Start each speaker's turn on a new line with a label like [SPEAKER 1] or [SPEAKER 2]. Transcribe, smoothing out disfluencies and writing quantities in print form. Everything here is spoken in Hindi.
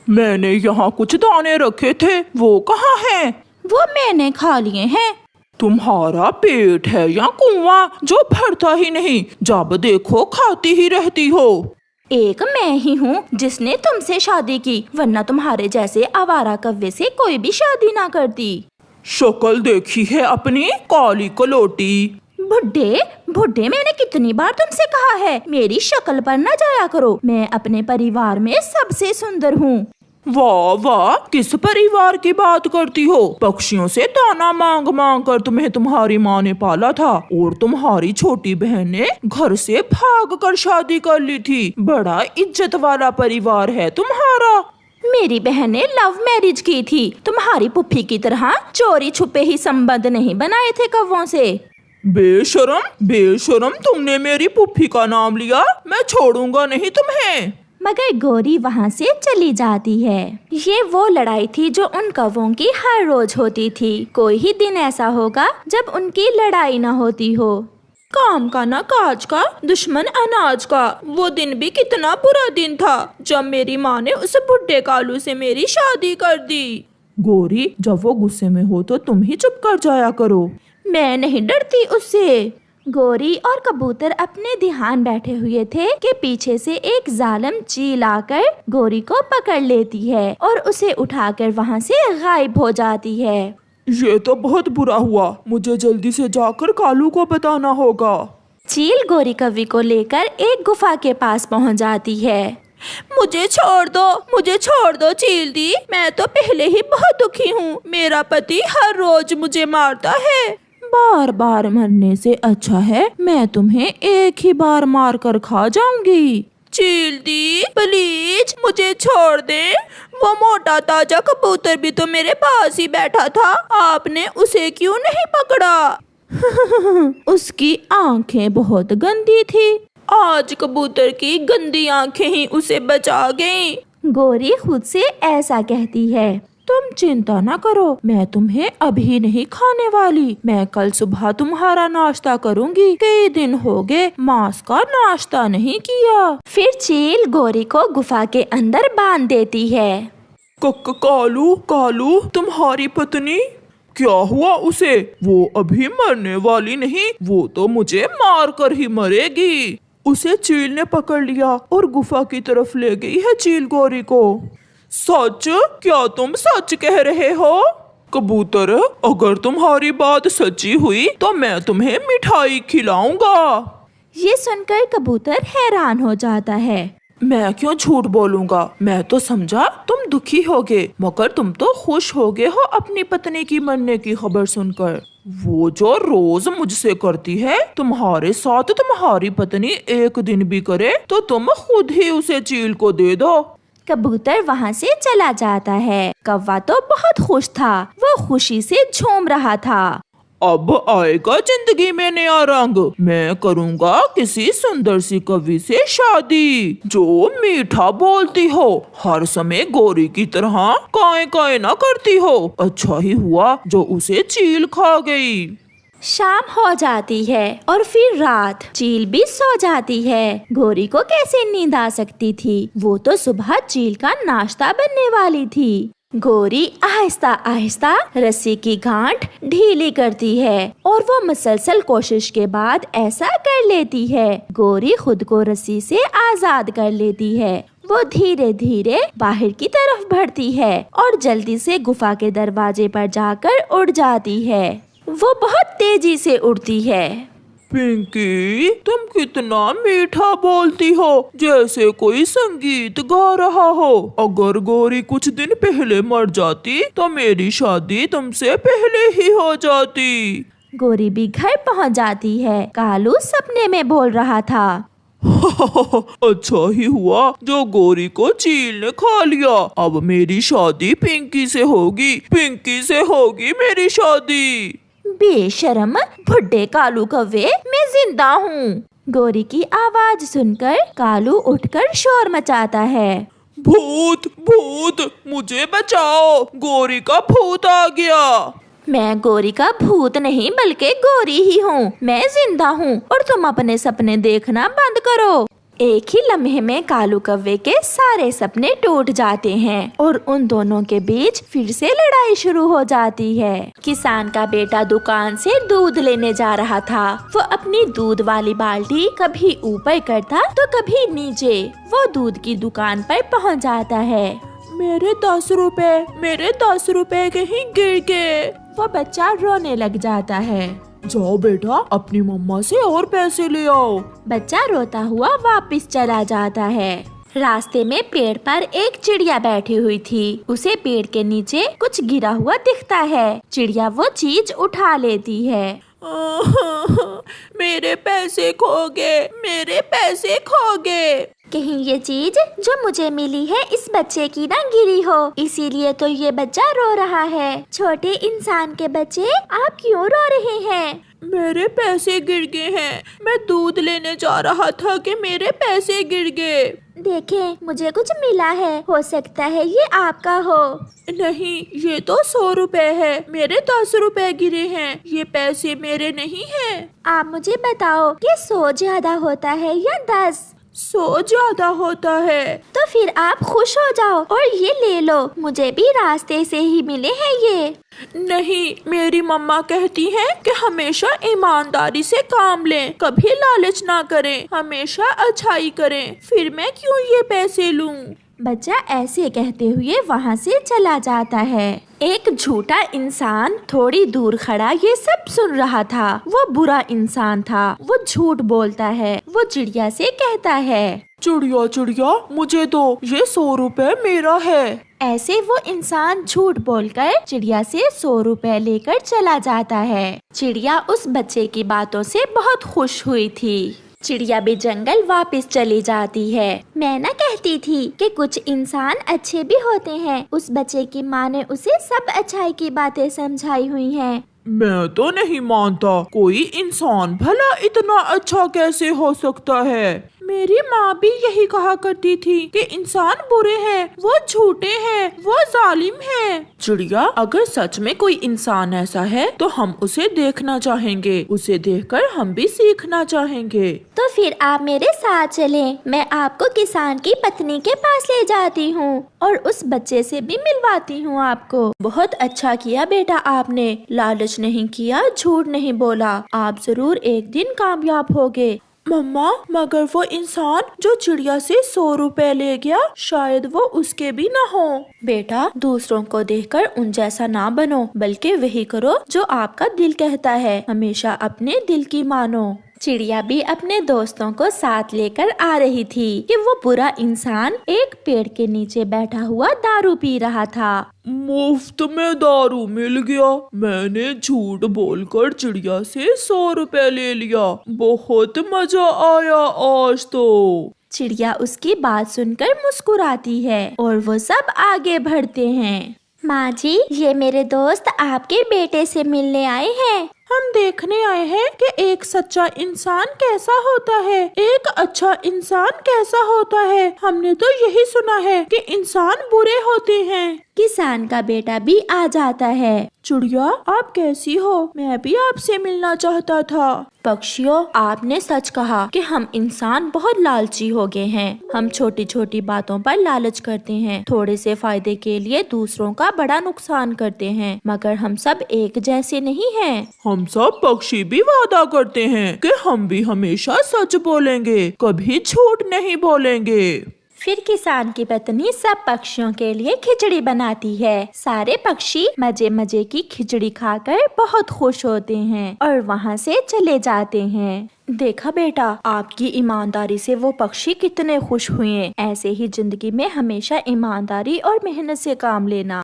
[SPEAKER 1] मैंने यहाँ कुछ दाने रखे थे, वो कहाँ हैं?
[SPEAKER 2] वो मैंने खा लिए हैं।
[SPEAKER 1] तुम्हारा पेट है या कुआं जो भरता ही नहीं, जब देखो खाती ही रहती हो।
[SPEAKER 2] एक मैं ही हूँ जिसने तुमसे शादी की, वरना तुम्हारे जैसे आवारा कव्वे से कोई भी शादी ना करती।
[SPEAKER 1] शक्ल देखी है अपनी, काली कलोटी।
[SPEAKER 2] बुड्ढे बुड्ढे, मैंने कितनी बार तुमसे कहा है मेरी शक्ल पर न जाया करो। मैं अपने परिवार में सबसे सुंदर हूँ।
[SPEAKER 1] वाह वाह, किस परिवार की बात करती हो? पक्षियों से दाना मांग मांग कर तुम्हें तुम्हारी माँ ने पाला था, और तुम्हारी छोटी बहन ने घर से भाग कर शादी कर ली थी। बड़ा इज्जत वाला परिवार है तुम्हारा।
[SPEAKER 2] मेरी बहन ने लव मैरिज की थी, तुम्हारी पुप्पी की तरह चोरी छुपे ही संबंध नहीं बनाए थे कौवों से।
[SPEAKER 1] बेशरम बेशरम, तुमने मेरी पुप्पी का नाम लिया, मैं छोड़ूंगा नहीं तुम्हें।
[SPEAKER 2] मगर गौरी वहाँ से चली जाती है। ये वो लड़ाई थी जो उन कौवों की हर रोज होती थी। कोई ही दिन ऐसा होगा जब उनकी लड़ाई न होती हो। काम का ना काज का, दुश्मन अनाज का। वो दिन भी कितना बुरा दिन था जब मेरी माँ ने उस बुड्ढे कालू से मेरी शादी कर दी।
[SPEAKER 1] गौरी, जब वो गुस्से में हो तो तुम ही चुप कर जाया करो।
[SPEAKER 2] मैं नहीं डरती उससे। गौरी और कबूतर अपने ध्यान बैठे हुए थे कि पीछे से एक जालिम चील आकर गौरी को पकड़ लेती है और उसे उठाकर वहाँ से गायब हो जाती है।
[SPEAKER 1] ये तो बहुत बुरा हुआ, मुझे जल्दी से जाकर कालू को बताना होगा।
[SPEAKER 2] चील गौरी कव्वी को लेकर एक गुफा के पास पहुँच जाती है। मुझे छोड़ दो चील दी, मैं तो पहले ही बहुत दुखी हूँ। मेरा पति हर रोज मुझे मारता है।
[SPEAKER 1] बार बार मरने से अच्छा है मैं तुम्हें एक ही बार मार कर खा जाऊंगी।
[SPEAKER 2] चील दी प्लीज मुझे छोड़ दे। वो मोटा ताजा कबूतर भी तो मेरे पास ही बैठा था, आपने उसे क्यों नहीं पकड़ा?
[SPEAKER 1] उसकी आंखें बहुत गंदी थी।
[SPEAKER 2] आज कबूतर की गंदी आंखें ही उसे बचा गईं। गौरी खुद से ऐसा कहती है।
[SPEAKER 1] तुम चिंता न करो, मैं तुम्हें अभी नहीं खाने वाली। मैं कल सुबह तुम्हारा नाश्ता करूंगी। कई दिन हो गए मांस का नाश्ता नहीं किया।
[SPEAKER 2] फिर चील गौरी को गुफा के अंदर बांध देती है।
[SPEAKER 1] कालू कालू, तुम्हारी पत्नी, क्या हुआ उसे? वो अभी मरने वाली नहीं, वो तो मुझे मार कर ही मरेगी। उसे चील ने पकड़ लिया और गुफा की तरफ ले गई है चील गौरी को। सच? क्या तुम सच कह रहे हो? कबूतर, अगर तुम्हारी बात सच्ची हुई तो मैं तुम्हें मिठाई खिलाऊंगा।
[SPEAKER 2] ये सुनकर कबूतर हैरान हो जाता है।
[SPEAKER 1] मैं क्यों झूठ बोलूंगा, मैं तो समझा तुम दुखी होगे, मगर तुम तो खुश होगे हो अपनी पत्नी की मरने की खबर सुनकर। वो जो रोज मुझसे करती है तुम्हारे साथ, तुम्हारी पत्नी एक दिन भी करे तो तुम खुद ही उसे चील को दे दो।
[SPEAKER 2] कबूतर वहाँ से चला जाता है। कौवा तो बहुत खुश था, वो खुशी से झूम रहा था।
[SPEAKER 1] अब आएगा जिंदगी में नया रंग। मैं करूँगा किसी सुंदर सी कवि से शादी जो मीठा बोलती हो, हर समय गौरी की तरह काए काए ना करती हो। अच्छा ही हुआ जो उसे चील खा गई।
[SPEAKER 2] शाम हो जाती है और फिर रात। चील भी सो जाती है। गौरी को कैसे नींद आ सकती थी? वो तो सुबह चील का नाश्ता बनने वाली थी। गौरी आहिस्ता आहिस्ता रस्सी की गांठ ढीली करती है और वो मुसलसल कोशिश के बाद ऐसा कर लेती है। गौरी खुद को रस्सी से आजाद कर लेती है। वो धीरे धीरे बाहर की तरफ बढ़ती है और जल्दी से गुफा के दरवाजे पर जाकर उड़ जाती है। वो बहुत तेजी से उड़ती है।
[SPEAKER 1] पिंकी, तुम कितना मीठा बोलती हो, जैसे कोई संगीत गा रहा हो। अगर गौरी कुछ दिन पहले मर जाती तो मेरी शादी तुमसे पहले ही हो जाती।
[SPEAKER 2] गौरी भी घर पहुंच जाती है। कालू सपने में बोल रहा था।
[SPEAKER 1] अच्छा ही हुआ जो गौरी को चील ने खा लिया। अब मेरी शादी पिंकी से होगी, पिंकी से होगी मेरी शादी।
[SPEAKER 2] बेशरम बुड्ढे कालू कव्वे, मैं जिंदा हूँ। गौरी की आवाज सुनकर कालू उठकर शोर मचाता है।
[SPEAKER 1] भूत भूत, मुझे बचाओ, गौरी का भूत आ गया।
[SPEAKER 2] मैं गौरी का भूत नहीं बल्कि गौरी ही हूँ। मैं जिंदा हूँ और तुम अपने सपने देखना बंद करो। एक ही लम्हे में कालू कौवे के सारे सपने टूट जाते हैं और उन दोनों के बीच फिर से लड़ाई शुरू हो जाती है। किसान का बेटा दुकान से दूध लेने जा रहा था। वो अपनी दूध वाली बाल्टी कभी ऊपर करता तो कभी नीचे। वो दूध की दुकान पर पहुंच जाता है।
[SPEAKER 1] मेरे 10 रुपए कहीं गिर गए।
[SPEAKER 2] वो बच्चा रोने लग जाता है।
[SPEAKER 1] जाओ बेटा, अपनी मम्मा से और पैसे ले आओ।
[SPEAKER 2] बच्चा रोता हुआ वापस चला जाता है। रास्ते में पेड़ पर एक चिड़िया बैठी हुई थी। उसे पेड़ के नीचे कुछ गिरा हुआ दिखता है। चिड़िया वो चीज उठा लेती है।
[SPEAKER 1] मेरे पैसे खो गए।
[SPEAKER 2] कहीं ये चीज जो मुझे मिली है इस बच्चे की ना गिरी हो, इसीलिए तो ये बच्चा रो रहा है। छोटे इंसान के बच्चे, आप क्यों रो रहे हैं?
[SPEAKER 1] मेरे पैसे गिर गए हैं। मैं दूध लेने जा रहा था कि मेरे पैसे गिर गए।
[SPEAKER 2] देखें, मुझे कुछ मिला है, हो सकता है ये आपका हो।
[SPEAKER 1] नहीं, ये तो 100 रुपए है। मेरे 10 रुपए गिरे हैं। ये पैसे मेरे नहीं हैं।
[SPEAKER 2] आप मुझे बताओ कि 100 ज्यादा होता है या 10?
[SPEAKER 1] 100 ज्यादा होता है।
[SPEAKER 2] तो फिर आप खुश हो जाओ और ये ले लो, मुझे भी रास्ते से ही मिले हैं ये।
[SPEAKER 1] नहीं, मेरी मम्मा कहती हैं कि हमेशा ईमानदारी से काम लें, कभी लालच ना करें, हमेशा अच्छाई करें। फिर मैं क्यों ये पैसे लूं?
[SPEAKER 2] बच्चा ऐसे कहते हुए वहाँ से चला जाता है। एक झूठा इंसान थोड़ी दूर खड़ा ये सब सुन रहा था। वो बुरा इंसान था। वो झूठ बोलता है। वो चिड़िया से कहता है,
[SPEAKER 1] चिड़िया, मुझे दो, ये 100 रुपए मेरा है।
[SPEAKER 2] ऐसे वो इंसान झूठ बोलकर चिड़िया से 100 रुपए लेकर चला जाता है। चिड़िया उस बच्चे की बातों से बहुत खुश हुई थी। चिड़िया भी जंगल वापस चली जाती है। मैं ना कहती थी कि कुछ इंसान अच्छे भी होते हैं। उस बच्चे की माँ ने उसे सब अच्छाई की बातें समझाई हुई हैं।
[SPEAKER 1] मैं तो नहीं मानता, कोई इंसान भला इतना अच्छा कैसे हो सकता है। मेरी माँ भी यही कहा करती थी कि इंसान बुरे हैं, वो झूठे हैं, वो जालिम हैं। चिड़िया, अगर सच में कोई इंसान ऐसा है तो हम उसे देखना चाहेंगे। उसे देखकर हम भी सीखना चाहेंगे।
[SPEAKER 2] तो फिर आप मेरे साथ चलें। मैं आपको किसान की पत्नी के पास ले जाती हूँ और उस बच्चे से भी मिलवाती हूँ आपको।
[SPEAKER 3] बहुत अच्छा किया बेटा आपने, लालच नहीं किया, झूठ नहीं बोला। आप जरूर एक दिन कामयाब होगे।
[SPEAKER 1] मम्मा, मगर वो इंसान जो चिड़िया से 100 रुपए ले गया, शायद वो उसके भी ना हो।
[SPEAKER 3] बेटा, दूसरों को देखकर उन जैसा ना बनो, बल्कि वही करो जो आपका दिल कहता है। हमेशा अपने दिल की मानो।
[SPEAKER 2] चिड़िया भी अपने दोस्तों को साथ लेकर आ रही थी कि वो बुरा इंसान एक पेड़ के नीचे बैठा हुआ दारू पी रहा था।
[SPEAKER 1] मुफ्त में दारू मिल गया। मैंने झूठ बोलकर चिड़िया से 100 रुपए ले लिया। बहुत मजा आया आज तो।
[SPEAKER 2] चिड़िया उसकी बात सुनकर मुस्कुराती है और वो सब आगे बढ़ते हैं। माँ जी, ये मेरे दोस्त आपके बेटे से मिलने आए हैं।
[SPEAKER 1] हम देखने आए हैं कि एक सच्चा इंसान कैसा होता है, एक अच्छा इंसान कैसा होता है। हमने तो यही सुना है कि इंसान बुरे होते हैं।
[SPEAKER 2] किसान का बेटा भी आ जाता है।
[SPEAKER 1] चिड़िया, आप कैसी हो? मैं भी आपसे मिलना चाहता था।
[SPEAKER 3] पक्षियों, आपने सच कहा कि हम इंसान बहुत लालची हो गए हैं। हम छोटी छोटी बातों पर लालच करते हैं, थोड़े से फायदे के लिए दूसरों का बड़ा नुकसान करते हैं। मगर हम सब एक जैसे नहीं हैं।
[SPEAKER 1] हम सब पक्षी भी वादा करते हैं कि हम भी हमेशा सच बोलेंगे, कभी झूठ नहीं बोलेंगे।
[SPEAKER 2] फिर किसान की पत्नी सब पक्षियों के लिए खिचड़ी बनाती है। सारे पक्षी मजे मजे की खिचड़ी खाकर बहुत खुश होते हैं और वहाँ से चले जाते हैं।
[SPEAKER 3] देखा बेटा, आपकी ईमानदारी से वो पक्षी कितने खुश हुए। ऐसे ही जिंदगी में हमेशा ईमानदारी और मेहनत से काम लेना।